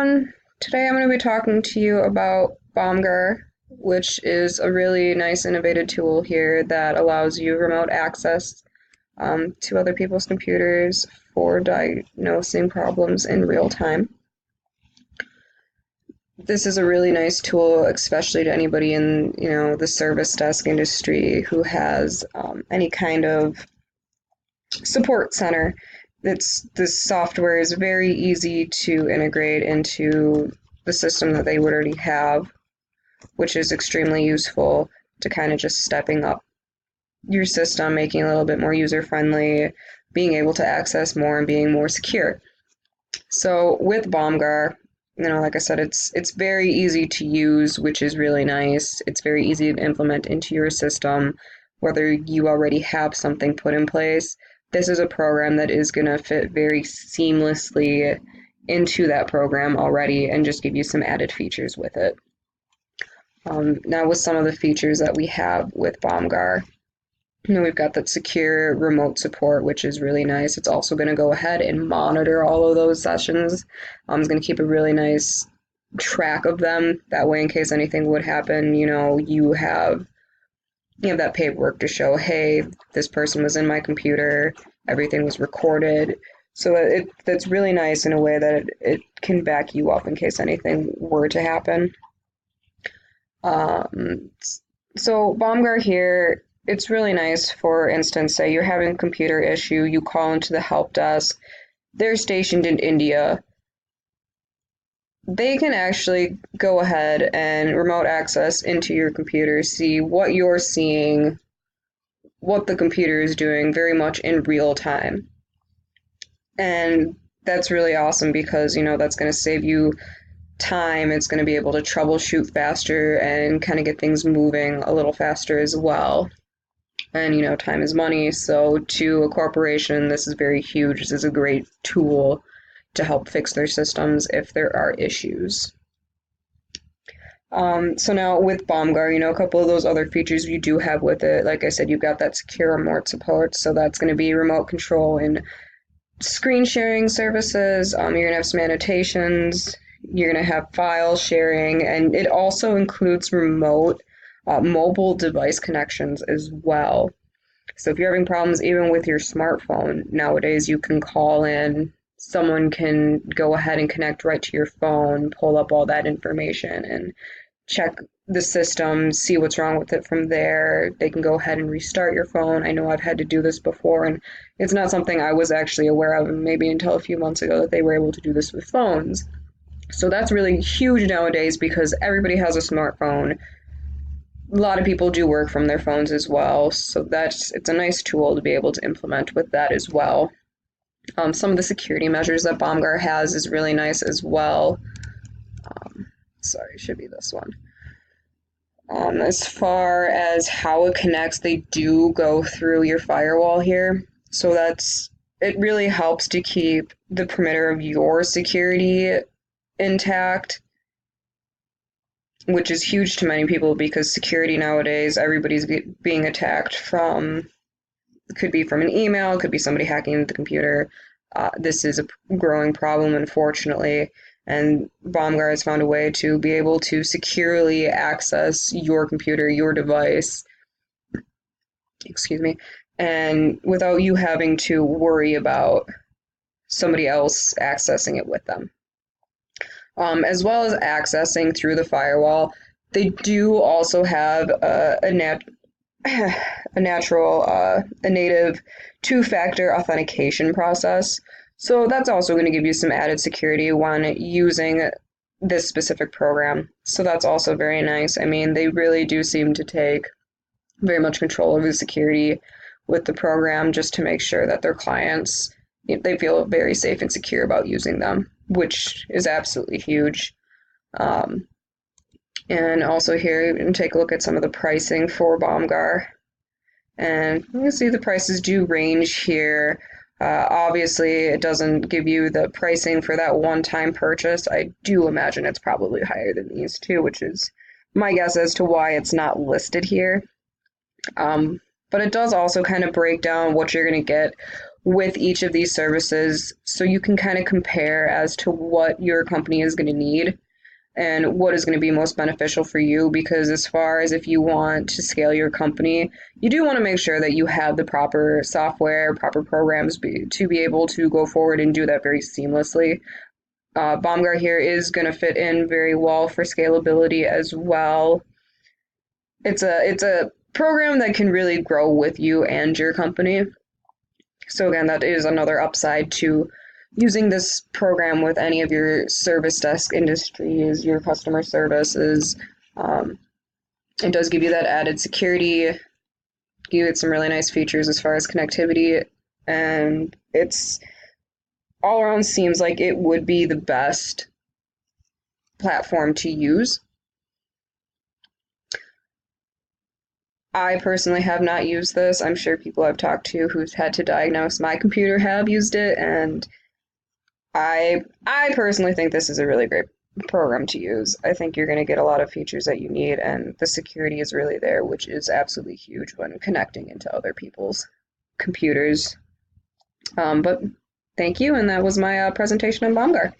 everyone. Today I'm going to be talking to you about Bomgar, which is a really nice innovative tool here that allows you remote access to other people's computers for diagnosing problems in real time. This is a really nice tool, especially to anybody in the service desk industry who has any kind of support center. This software is very easy to integrate into the system that they would already have, which is extremely useful to kind of just stepping up your system, making it a little bit more user-friendly, being able to access more and being more secure. So with Bomgar, like I said, it's very easy to use, which is really nice. It's very easy to implement into your system, whether you already have something put in place. This is a program that is going to fit very seamlessly into that program already and just give you some added features with it. Now with some of the features that we have with Bomgar, we've got that secure remote support, which is really nice. It's also going to go ahead and monitor all of those sessions. It's going to keep a really nice track of them. That way, in case anything would happen, you have that paperwork to show, hey, this person was in my computer, everything was recorded. So that's really nice in a way that it can back you up in case anything were to happen. So Bomgar here, it's really nice. For instance, say you're having a computer issue, you call into the help desk, they're stationed in India. They can actually go ahead and remote access into your computer, see what you're seeing, what the computer is doing very much in real time. And that's really awesome because, that's going to save you time. It's going to be able to troubleshoot faster and kind of get things moving a little faster as well. And, time is money. So to a corporation, this is very huge. This is a great tool to help fix their systems if there are issues. So now with Bomgar, a couple of those other features you do have with it, like I said, you've got that secure remote support, so that's going to be remote control and screen sharing services. You're going to have some annotations, you're going to have file sharing, and it also includes remote mobile device connections as well. So if you're having problems even with your smartphone, nowadays you can call in, someone can go ahead and connect right to your phone, pull up all that information and check the system, see what's wrong with it from there. They can go ahead and restart your phone. I know I've had to do this before, and it's not something I was actually aware of maybe until a few months ago that they were able to do this with phones. So that's really huge nowadays because everybody has a smartphone. A lot of people do work from their phones as well, so it's a nice tool to be able to implement with that as well. Some of the security measures that Bomgar has is really nice as well. Sorry, it should be this one. As far as how it connects, they do go through your firewall here. So it really helps to keep the perimeter of your security intact, which is huge to many people because security nowadays, everybody's being attacked from, it could be from an email, it could be somebody hacking into the computer. This is a growing problem, unfortunately, and Bomgar has found a way to be able to securely access your computer, your device, and without you having to worry about somebody else accessing it with them. As well as accessing through the firewall, they do also have a native two-factor authentication process. So that's also going to give you some added security when using this specific program. So that's also very nice. I mean, they really do seem to take very much control over the security with the program just to make sure that their clients, they feel very safe and secure about using them, which is absolutely huge. And also here, you can take a look at some of the pricing for Bomgar. And you can see the prices do range here. Obviously, it doesn't give you the pricing for that one-time purchase. I do imagine it's probably higher than these two, which is my guess as to why it's not listed here. But it does also kind of break down what you're going to get with each of these services so you can kind of compare as to what your company is going to need and what is going to be most beneficial for you. Because as far as if you want to scale your company, you do want to make sure that you have the proper software, proper programs to be able to go forward and do that very seamlessly. Bomgar here is going to fit in very well for scalability as well. It's a program that can really grow with you and your company. So again, that is another upside to using this program with any of your service desk industries, your customer services. Um, it does give you that added security, give it some really nice features as far as connectivity, and it's all around seems like it would be the best platform to use. I personally have not used this. I'm sure people I've talked to who've had to diagnose my computer have used it, and I personally think this is a really great program to use. I think you're going to get a lot of features that you need, and the security is really there, which is absolutely huge when connecting into other people's computers. But thank you, and that was my presentation on Bomgar.